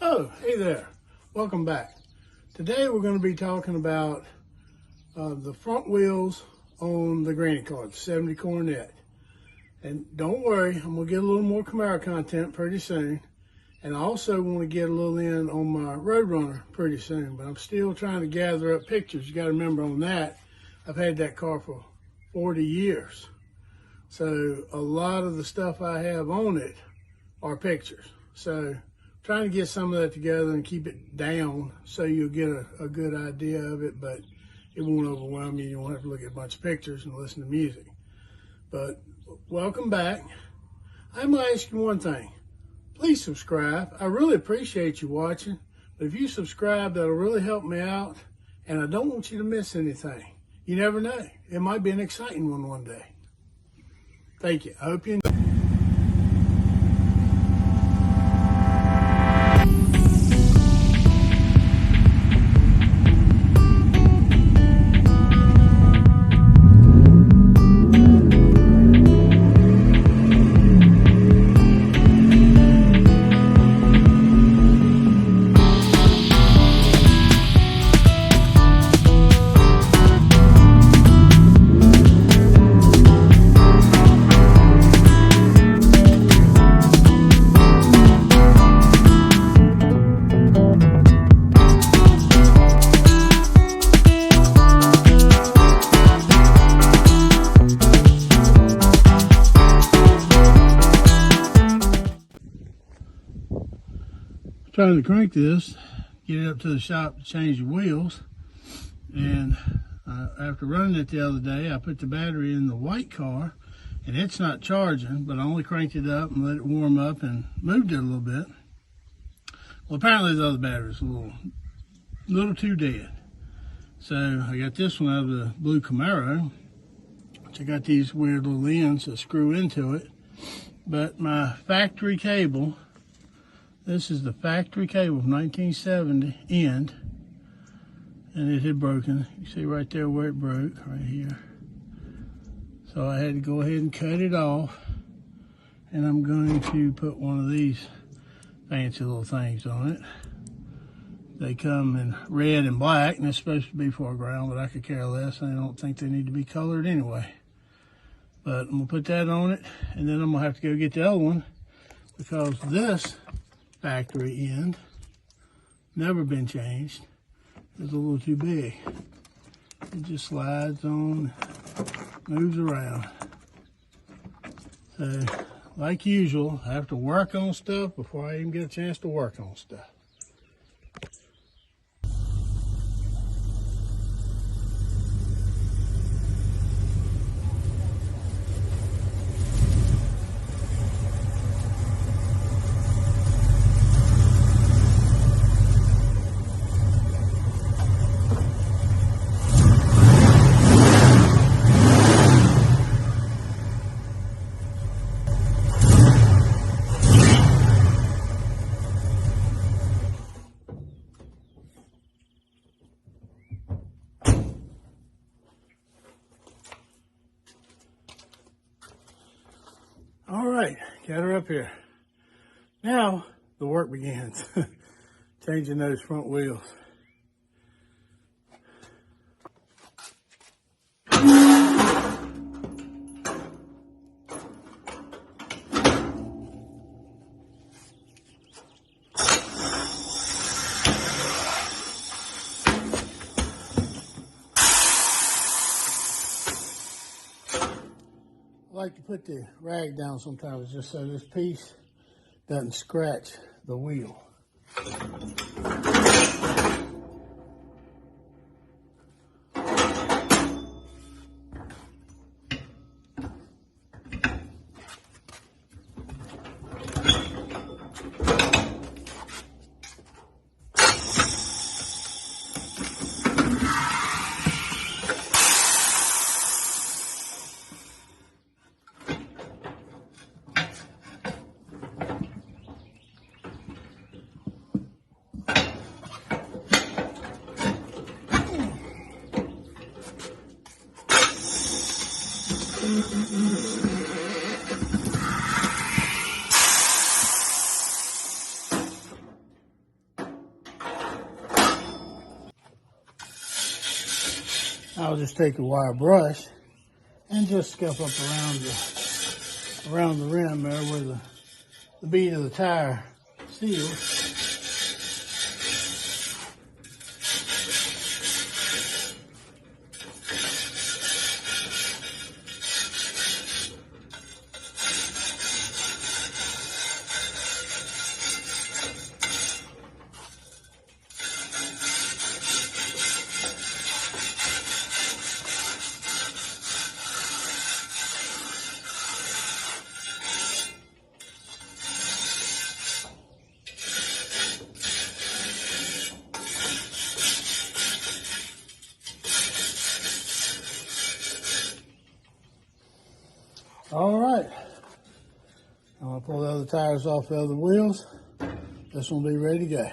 Oh, hey there. Welcome back. Today we're going to be talking about the front wheels on the granny car, the 70 Coronet. And don't worry, I'm going to get a little more Camaro content pretty soon. And I also want to get a little in on my Roadrunner pretty soon. But I'm still trying to gather up pictures. You got to remember on that, I've had that car for 40 years. So a lot of the stuff I have on it are pictures. So trying to get some of that together and keep it down so you'll get a good idea of it, but it won't overwhelm you. You won't have to look at a bunch of pictures and listen to music. But welcome back. I'm going to ask you one thing. Please subscribe. I really appreciate you watching, but if you subscribe, that'll really help me out, and I don't want you to miss anything. You never know. It might be an exciting one day. Thank you. I hope you enjoy. Trying to crank this, get it up to the shop to change the wheels, and after running it the other day, I put the battery in the white car, and it's not charging, but I only cranked it up and let it warm up and moved it a little bit. Well, apparently the other battery's a little too dead. So I got this one out of the blue Camaro, which I got these weird little ends that screw into it, but my factory cable, this is the factory cable from 1970 end, and it had broken. You see right there where it broke, right here. So I had to go ahead and cut it off, and I'm going to put one of these fancy little things on it. They come in red and black, and it's supposed to be foreground, but I could care less. I don't think they need to be colored anyway. But I'm gonna put that on it, and then I'm gonna have to go get the other one, because this factory end, never been changed, it's a little too big. It just slides on, moves around. So, like usual, I have to work on stuff before I even get a chance to work on stuff. All right, got her up here. Now the work begins. Changing those front wheels. I like to put the rag down sometimes just so this piece doesn't scratch the wheel. I'll just take a wire brush and just scuff up around the rim there where the bead of the tire seals. All right, I'm gonna pull the other tires off the other wheels. This one will be ready to go.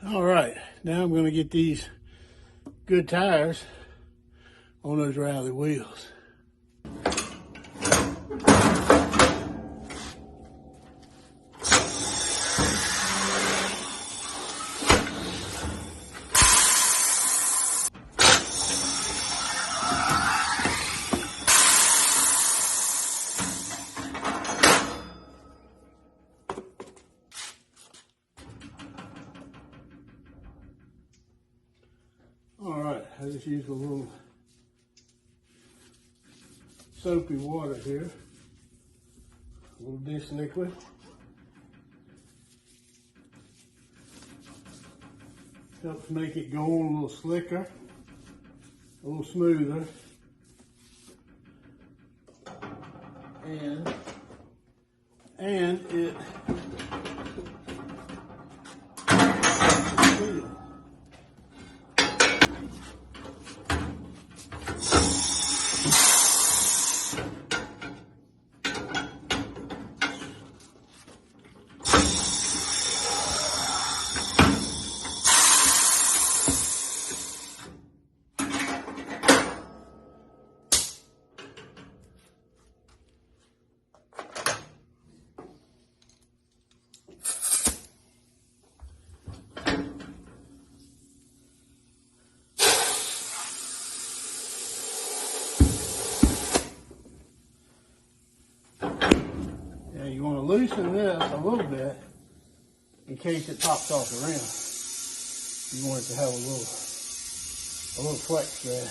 All right, now I'm going to get these good tires on those Rallye wheels. All right, I just use a little soapy water here, a little dish liquid. Helps make it go on a little slicker, a little smoother. And it you want to loosen this a little bit in case it pops off the rim. You want it to have a little flex there.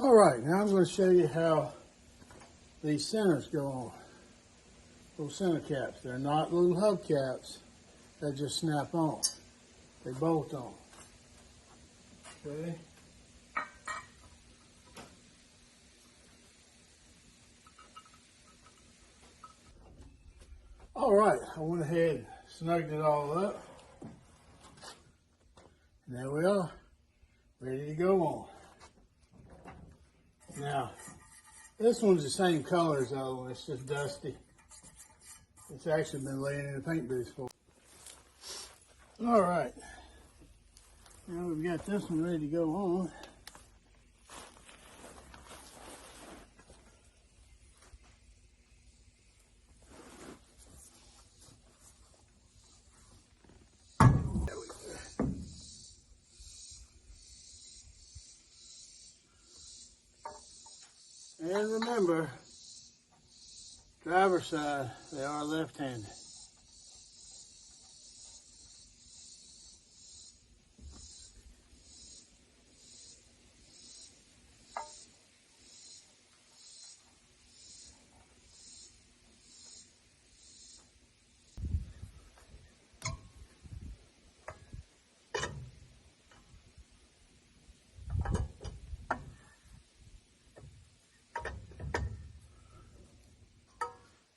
All right, now I'm going to show you how these centers go on. Little center caps. They're not little hub caps. that just snap on. They bolt on. Okay. All right, I went ahead and snugged it all up. And there we are, ready to go on. Now, this one's the same color as the other one, it's just dusty. It's actually been laying in the paint booth for. All right, now we've got this one ready to go on. And remember, driver's side, they are left-handed.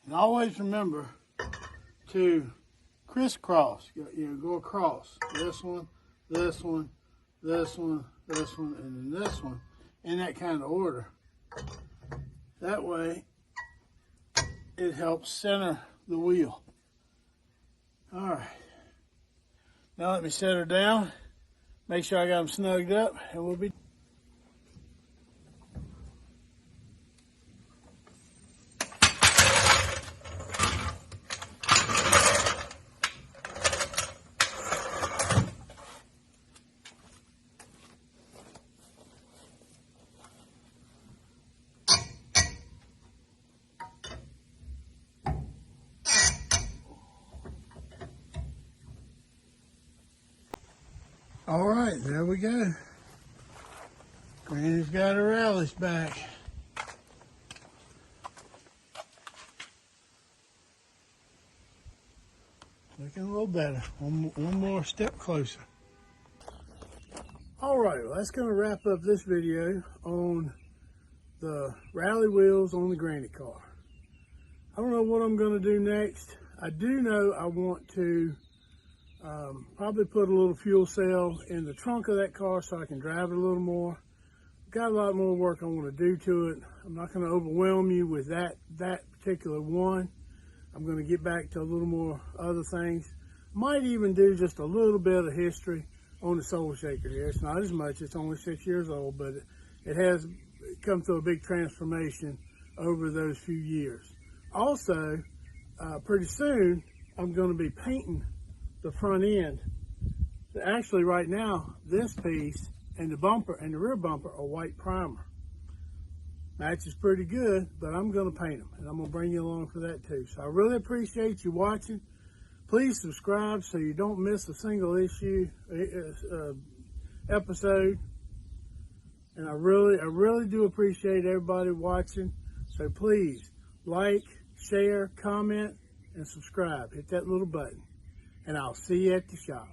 And always remember to crisscross, go across. This one, this one, this one, this one, and then this one, in that kind of order. That way, it helps center the wheel. All right. Now let me set her down, make sure I got them snugged up, and we'll be. All right, there we go. Granny's got her Rallyes back. Looking a little better. One more step closer. All right, well, that's going to wrap up this video on the Rallye wheels on the Granny car. I don't know what I'm going to do next. I do know I want to probably put a little fuel cell in the trunk of that car so I can drive it a little more. Got a lot more work I want to do to it. I'm not going to overwhelm you with that particular one. I'm going to get back to a little more other things. Might even do just a little bit of history on the Soul Shaker here. It's not as much, it's only 6 years old, but it has come through a big transformation over those few years. Also, pretty soon, I'm going to be painting the front end. Actually, right now, this piece and the bumper and the rear bumper are white primer. Matches pretty good, but I'm going to paint them, and I'm going to bring you along for that too. So I really appreciate you watching. Please subscribe so you don't miss a single episode. And I really do appreciate everybody watching. So please like, share, comment, and subscribe. Hit that little button. And I'll see you at the shop.